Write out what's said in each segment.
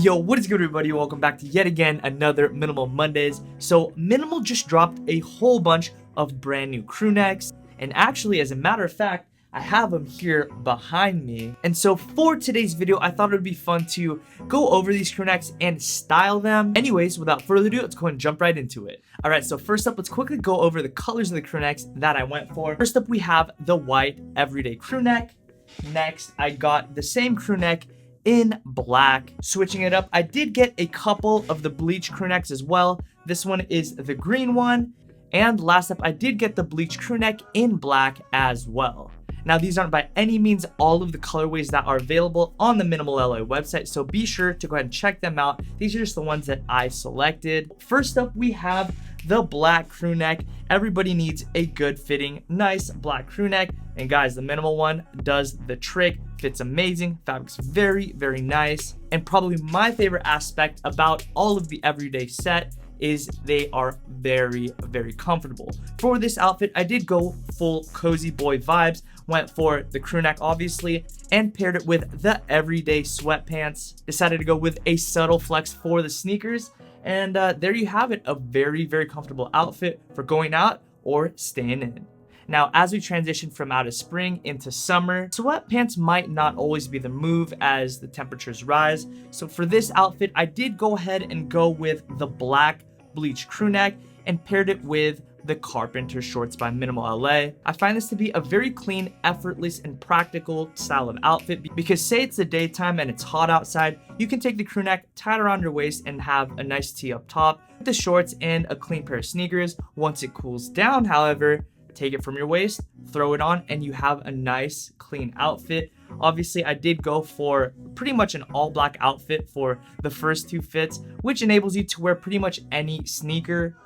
Yo, what is good, everybody? Welcome back to yet again another Minimal Mondays. So Minimal just dropped a whole bunch of brand new crew necks, and actually, as a matter of fact, I have them here behind me. And so for today's video, I thought it would be fun to go over these crew necks and style them. Anyways, without further ado, let's go ahead and jump right into it. All right, so first up, let's quickly go over the colors of the crew necks that I went for. First up, we have the white everyday crew neck. Next, I got the same crew neck in black. Switching it up, I did get a couple of the Bleach crew necks as well. This one is the green one. And last up, I did get the Bleach crew neck in black as well. Now, these aren't by any means all of the colorways that are available on the Minimal LA website, so be sure to go ahead and check them out. These are just the ones that I selected. First up, we have the black crew neck. Everybody needs a good fitting, nice black crew neck. And guys, the Minimal one does the trick. Fits amazing, fabric's very, very nice. And probably my favorite aspect about all of the everyday set is they are very, very comfortable. For this outfit, I did go full cozy boy vibes. Went for the crew neck, obviously, and paired it with the everyday sweatpants. Decided to go with a subtle flex for the sneakers. And there you have it, a very, very comfortable outfit for going out or staying in. Now, as we transition from out of spring into summer, sweatpants might not always be the move as the temperatures rise. So for this outfit, I did go ahead and go with the black Bleach crew neck and paired it with the carpenter shorts by Minimal LA. I find this to be a very clean, effortless, and practical style of outfit because say it's the daytime and it's hot outside, you can take the crew neck, tie it around your waist, and have a nice tee up top with the shorts and a clean pair of sneakers. Once it cools down, however, take it from your waist, throw it on, and you have a nice, clean outfit. Obviously, I did go for pretty much an all black outfit for the first two fits, which enables you to wear pretty much any sneaker.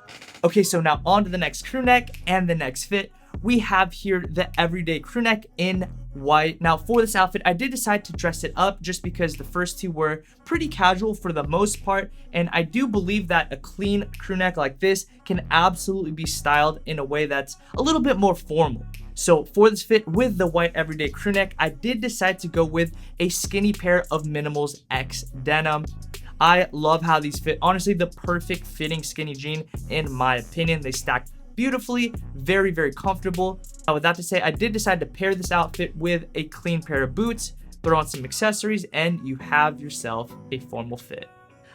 Okay, so now on to the next crew neck and the next fit. We have here the everyday crew neck in white. Now for this outfit, I did decide to dress it up just because the first two were pretty casual for the most part. And I do believe that a clean crew neck like this can absolutely be styled in a way that's a little bit more formal. So for this fit with the white everyday crew neck, I did decide to go with a skinny pair of Minimal's X denim. I love how these fit. Honestly, the perfect fitting skinny jean in my opinion. They stack beautifully, very, very comfortable. With that to say, I did decide to pair this outfit with a clean pair of boots, throw on some accessories, and you have yourself a formal fit.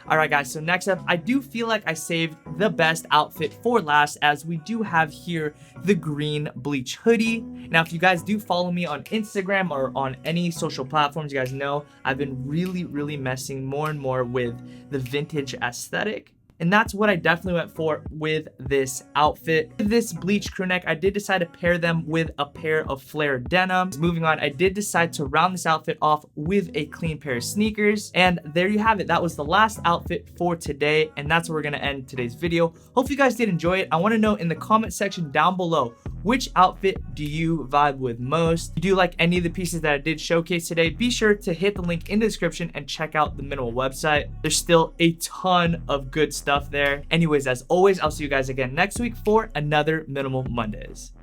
All right, guys, so next up, I do feel like I saved the best outfit for last as we do have here the green Bleach hoodie. Now, if you guys do follow me on Instagram or on any social platforms, you guys know I've been really messing more and more with the vintage aesthetic. And that's what I definitely went for with this outfit. With this Bleach crew neck, I did decide to pair them with a pair of flare denims. Moving on, I did decide to round this outfit off with a clean pair of sneakers. And there you have it. That was the last outfit for today. And that's where we're gonna end today's video. Hope you guys did enjoy it. I wanna know in the comment section down below, which outfit do you vibe with most? If you do like any of the pieces that I did showcase today, be sure to hit the link in the description and check out the Minimal website. There's still a ton of good stuff there. Anyways, as always, I'll see you guys again next week for another Minimal Mondays.